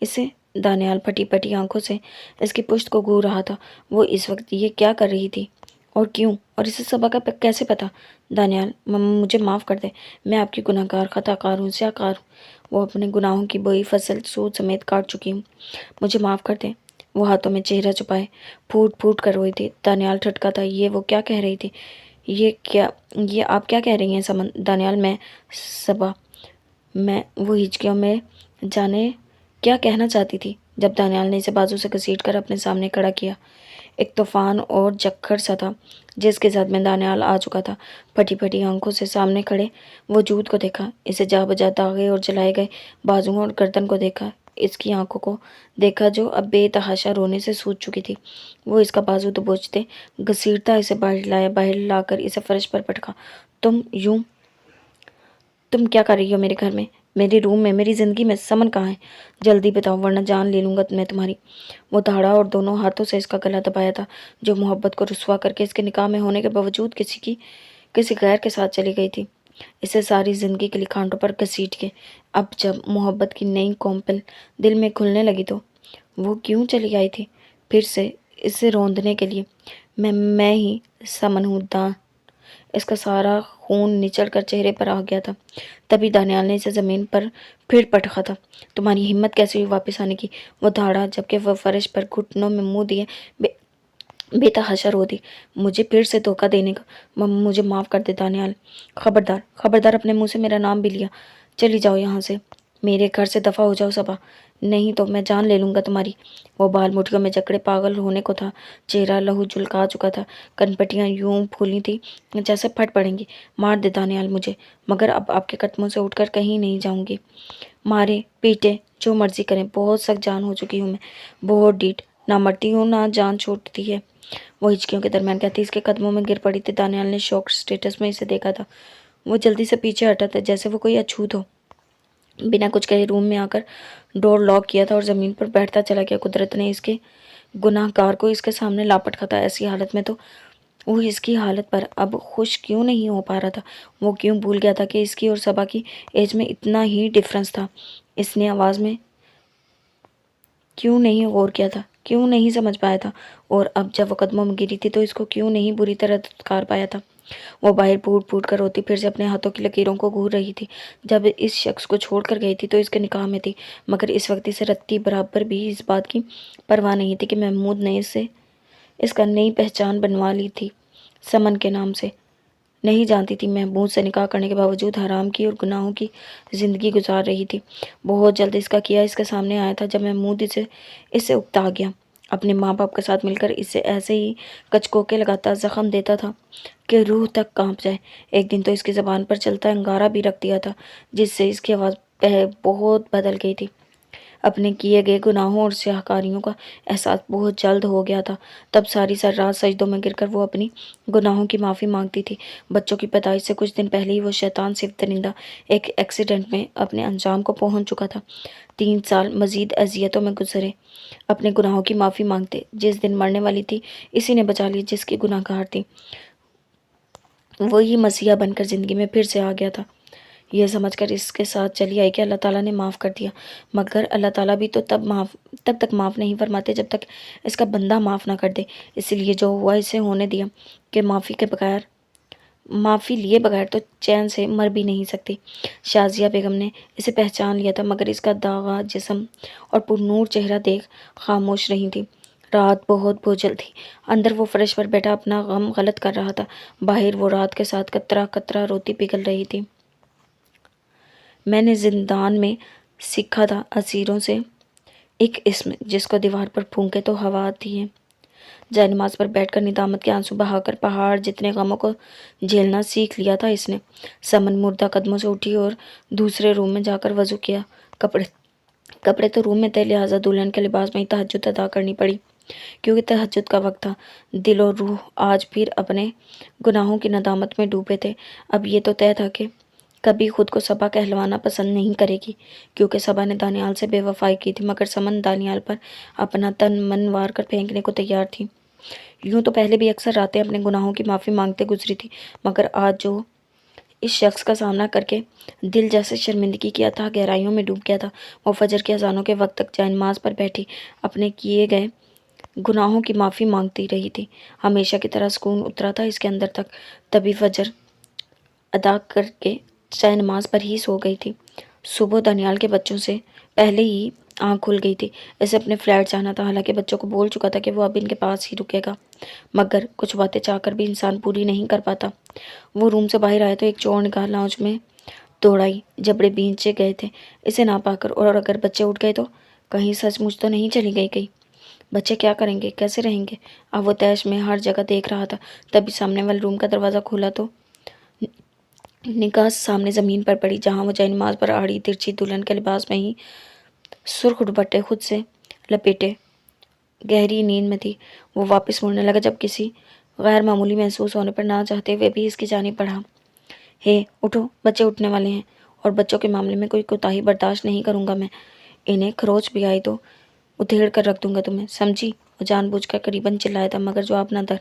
S1: इसे? दानियाल फटी फटी आंखों से इसकी पुश्त को घूर रहा था। वो इस वक्त ये क्या कर रही थी और क्यों, और इसे सबा का कैसे पता? दानियाल, मुझे माफ़ कर दे, मैं आपकी गुनहगार खताकार हूँ, स्याकार हूँ। वो अपने गुनाहों की बोई फसल सूद समेत काट चुकी हूँ, मुझे माफ़ कर दे। वो हाथों में चेहरा छुपाए फूट फूट कर रोई थी। दानियाल ठटका था, ये वो क्या कह रही थी? ये आप क्या कह रही हैं समन? दानियाल, मैं सबा, मैं वो हिचकियों में जाने क्या कहना चाहती थी। जब दानियाल ने इसे बाजू से घसीट कर अपने सामने खड़ा किया, एक तूफान और जक्खर सा था जिसके साथ में दानियाल आ चुका था। फटी फटी आंखों से सामने खड़े वजूद को देखा, इसे जा बजा दागे और जलाए गए बाजुओं और गर्दन को देखा, इसकी आंखों को देखा जो अब बेतहाशा रोने से सूज चुकी थी। वो इसका बाजू दबोचते घसीटता इसे बाहर लाकर इसे फर्श पर पटका। तुम क्या कर रही हो मेरे घर में, मेरे रूम में, मेरी ज़िंदगी में? समन कहाँ है? जल्दी बताओ वरना जान ले लूँगा मैं तुम्हारी। वो दहाड़ा और दोनों हाथों से इसका गला दबाया था, जो मोहब्बत को रुस्वा करके इसके निकाह में होने के बावजूद किसी गैर के साथ चली गई थी, इसे सारी ज़िंदगी के लिए खांटों पर घसीट के। अब जब मोहब्बत की नई कौंपल दिल में खुलने लगी तो वो क्यों चली आई थी फिर से इसे रौंदने के लिए? मैं ही समन हूँ। इसका सारा खून निचड़ कर चेहरे पर आ गया था। तभी दानियाल ने इसे ज़मीन पर फिर पटका था। तुम्हारी हिम्मत कैसे हुई वापस आने की? वो धाड़ा, जबकि वह फर्श पर घुटनों में मुंह दिए बेतहाशा रो दी। मुझे फिर से धोखा देने का, मुझे माफ़ कर दे दानियाल। खबरदार खबरदार, अपने मुंह से मेरा नाम भी लिया। चली जाओ यहाँ से, मेरे घर से दफ़ा हो जाओ सबा, नहीं तो मैं जान ले लूँगा तुम्हारी। वो बाल मुठियों में जकड़े पागल होने को था, चेहरा लहू झुलका चुका था, कनपटियाँ यूं फूली थी जैसे फट पड़ेंगी। मार दे दानियाल मुझे, मगर अब आपके कदमों से उठकर कहीं नहीं जाऊँगी। मारे पीटे जो मर्जी करें, बहुत सख्त जान हो चुकी हूँ मैं, बहुत डीठ, ना मरती हूँ ना जान छोड़ती है। वो हिचकियों के दरमियान कहती इसके कदमों में गिर पड़ी थी। दानियाल ने शॉक स्टेटस में इसे देखा था। वो जल्दी से पीछे हटा था जैसे वो कोई अछूत हो। बिना कुछ कहे रूम में आकर डोर लॉक किया था और ज़मीन पर बैठता चला गया। कुदरत ने इसके गुनाहगार को इसके सामने लापट था। ऐसी हालत में तो वो इसकी हालत पर अब खुश क्यों नहीं हो पा रहा था? वो क्यों भूल गया था कि इसकी और सबा की एज में इतना ही डिफरेंस था? इसने आवाज़ में क्यों नहीं गौर किया था, क्यों नहीं समझ पाया था? और अब जब वो कदमों में गिरी थी तो इसको क्यों नहीं बुरी तरह धुतकार पाया था? वो बाहर फूट फूट कर रोती फिर से अपने हाथों की लकीरों को घूर रही थी। जब इस शख्स को छोड़ कर गई थी तो इसके निकाह में थी, मगर इस वक्त इसे रत्ती बराबर भी इस बात की परवाह नहीं थी कि महमूद ने इसका नई पहचान बनवा ली थी समन के नाम से। नहीं जानती थी महमूद से निकाह करने के बावजूद हराम की और गुनाहों की ज़िंदगी गुजार रही थी। बहुत जल्द इसका किया इसके सामने आया था जब महमूद इससे उकता गया। अपने माँ बाप के साथ मिलकर इसे ऐसे ही कचकोके लगाता ज़ख्म देता था कि रूह तक कांप जाए। एक दिन तो इसकी ज़बान पर चलता अंगारा भी रख दिया था, जिससे इसकी आवाज़ बहुत बदल गई थी। अपने किए गए गुनाहों और स्याहकारियों का एहसास बहुत जल्द हो गया था। तब सारी रात सजदों में गिरकर वो अपनी गुनाहों की माफ़ी मांगती थी। बच्चों की पैदाइश से कुछ दिन पहले ही वो शैतान सिर्फ दरिंदा एक एक्सीडेंट में अपने अंजाम को पहुंच चुका था। 3 साल मजीद अजियतों में गुजरे अपने गुनाहों की माफ़ी मांगते। जिस दिन मरने वाली थी इसी ने बचा ली जिसकी गुनाहगार थी। वही मसीहा बनकर ज़िंदगी में फिर से आ गया था। यह समझकर इसके साथ चली आई कि अल्लाह ताला ने माफ़ कर दिया, मगर अल्लाह ताला भी तो तब तक माफ़ नहीं फरमाते जब तक इसका बंदा माफ़ ना कर दे। इसलिए जो हुआ इसे होने दिया कि माफ़ी लिए बगैर तो चैन से मर भी नहीं सकती। शाजिया बेगम ने इसे पहचान लिया था, मगर इसका दागा जिस्म और पुरनूर चेहरा देख खामोश रही थी। रात बहुत बोझल थी। अंदर वो फर्श पर बैठा अपना गम गलत कर रहा था, बाहर वो रात के साथ कतरा कतरा रोती पिघल रही थी। मैंने जिंदान में सीखा था असीरों से एक इस्म, जिसको दीवार पर फूंके तो हवा आती है। जयनमाज पर बैठकर निदामत के आंसू बहाकर पहाड़ जितने गमों को झेलना सीख लिया था इसने। समन मुर्दा कदमों से उठी और दूसरे रूम में जाकर वजू किया। कपड़े कपड़े तो रूम में थे, लिहाजा दुल्हन के लिबास में ही तहज्जुद अदा करनी पड़ी, क्योंकि तहज्जुद का वक्त था। दिल और रूह आज फिर अपने गुनाहों की नदामत में डूबे थे। अब ये तो तय था कि कभी खुद को सबा कहलवाना पसंद नहीं करेगी, क्योंकि सबा ने दानियाल से बेवफाई की थी, मगर समन दानियाल पर अपना तन मन वार कर फेंकने को तैयार थी। यूं तो पहले भी अक्सर रातें अपने गुनाहों की माफ़ी मांगते गुजरी थी, मगर आज जो इस शख्स का सामना करके दिल जैसे शर्मिंदगी की अथाह गहराइयों में डूब गया था, वो फजर के अजानों के वक्त तक जायनमाज पर बैठी अपने किए गए गुनाहों की माफ़ी मांगती रही थी। हमेशा की तरह सुकून उतरा था इसके अंदर तक। तभी फजर अदा करके चाहे नमाज पर ही सो गई थी। सुबह दानियाल के बच्चों से पहले ही आँख खुल गई थी। इसे अपने फ्लैट जाना था, हालांकि बच्चों को बोल चुका था कि वो अब इनके पास ही रुकेगा, मगर कुछ बातें चाहकर भी इंसान पूरी नहीं कर पाता। वो रूम से बाहर आए तो एक चोर निकाल लाउंज में दौड़ाई। जबड़े बींचे गए थे इसे ना पाकर, और अगर बच्चे उठ गए तो कहीं सचमुच तो नहीं चली गई कहीं। बच्चे क्या करेंगे, कैसे रहेंगे? अब वो तैश में हर जगह देख रहा था। तभी सामने वाले रूम का दरवाज़ा खोला तो निगाह सामने ज़मीन पर पड़ी, जहाँ वो जयनमाज पर आड़ी तिरछी दुल्हन के लिबास में ही सुर्ख दुपट्टे खुद से लपेटे गहरी नींद में थी। वो वापस मुड़ने लगा जब किसी गैर मामूली महसूस होने पर ना चाहते हुए भी इसकी जानिब बढ़ा। हे उठो, बच्चे उठने वाले हैं, और बच्चों के मामले में कोई कोताही बर्दाश्त नहीं करूँगा मैं। इन्हें खरोच भी आई तो उधेड़ कर रख दूंगा तुम्हें, समझी? वो जानबूझकर करीबन चिल्लाया था, मगर जवाब न दर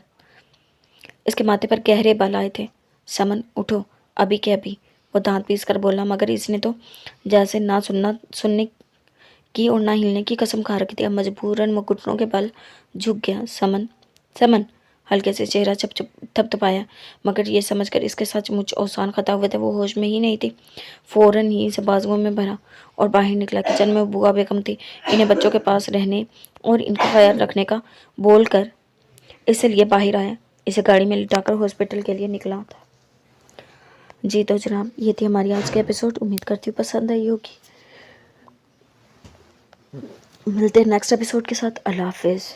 S1: इसके माथे पर गहरे बाल आए थे। समन उठो, अभी के अभी, वो दांत पीस कर बोला, मगर इसने तो जैसे ना सुनने की और ना हिलने की कसम खा रखी थी। अब मजबूरन वो घुटनों के बल झुक गया। समन समन हल्के से चेहरा थपथपाया, मगर ये समझकर इसके सचमुच औसान खता हुए थे, वो होश में ही नहीं थी। फौरन ही इसे बाजुओं में भरा और बाहर निकला। किचन में बुआ बेगम थी। इन्हें बच्चों के पास रहने और इनका ख्याल रखने का बोल कर इसे लिए बाहर आया। इसे गाड़ी में लिटाकर हॉस्पिटल के लिए निकला था। जी तो जनाब, ये थी हमारी आज के एपिसोड। उम्मीद करती हूँ पसंद आई होगी। मिलते हैं नेक्स्ट एपिसोड के साथ। अल्लाह हाफिज़।